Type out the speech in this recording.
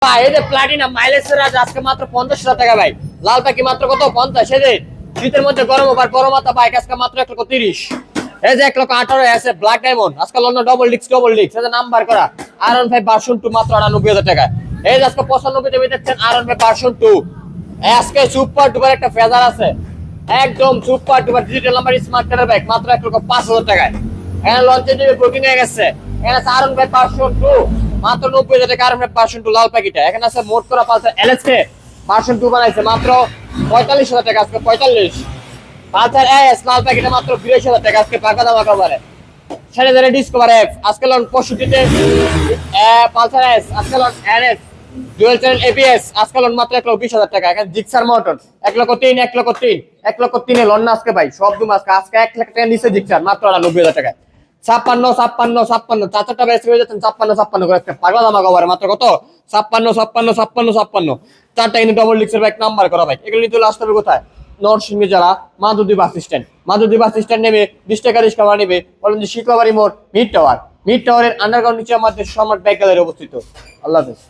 ভাই এই যে প্লাটিনাম মাইলেজের রাজ আজকে মাত্র 50,000 টাকা ভাই। লাল পাখি মাত্র কত 50। এই যে শীতের মধ্যে গরম ওভার বড় মাথা বাইক আজকে মাত্র 1,30,000। এই যে 1,18,000 আছে ব্ল্যাক ডায়মন্ড আজকে লন্ডন ডবল ডিক্স এই যে নাম্বার করা R15 ভার্সন 2 মাত্র 98,000 টাকা। এই যে আজকে 95 তে দেখছেন R15 ভার্সন 2। আজকে সুপার ডুপার একটা ফেজার আছে, একদম super duper digital number smart কার্ডের বাইক মাত্র 1,05,000 টাকায়। এখানে লঞ্চে দিবে বুকিং হয়ে গেছে। এখানে আছে R15 ভার্সন 2 মাত্র 90,000 টাকা। R15 ভার্সন 2 লাল প্যাকেটে। এখানে আছে মোট করা পালসার LSK ভার্সন 2 বানাইছে মাত্র 45,000 টাকা আজকে 45। পালসার এস লাল প্যাকেটে মাত্র 82,000 টাকা আজকে পাকা দাম একেবারে। ছেড়ে ধরে ডিসকভার এফ আজকে লন 65 তে পালসার এস আজকে loan NS dual channel ABS আজকে লন মাত্র 1,20,000 টাকা। এখানে জিক্সার মোটর 1,03,000 1,03,000 লন না আজকে ভাই সব দুম আজকে 1 লাখ টাকা নিচে জিক্সার মাত্র 90,000 টাকা। 56 চারটা বেশ হয়ে যাচ্ছেন 56 করে আজকে পাগলা দাম একেবারে মাত্র কত 56 চারটা কিন্তু ডবল ডিক্সের বাইক নাম্বার করা বাইক। এগুলো নিতে লাস্ট হবে কোথায় নরসিংদী জেলা মাধুদী বাস স্ট্যান্ড নেমে 20 টাকা রিক্সা ভাড়া নেবে বলেন যে শীতলাবাড়ি মোড় মিড টাওয়ারের আন্ডারগ্রাউন্ড নিচে আমাদের সম্রাট বাইক গ্যালারি অবস্থিত। আল্লাহ হাফেজ।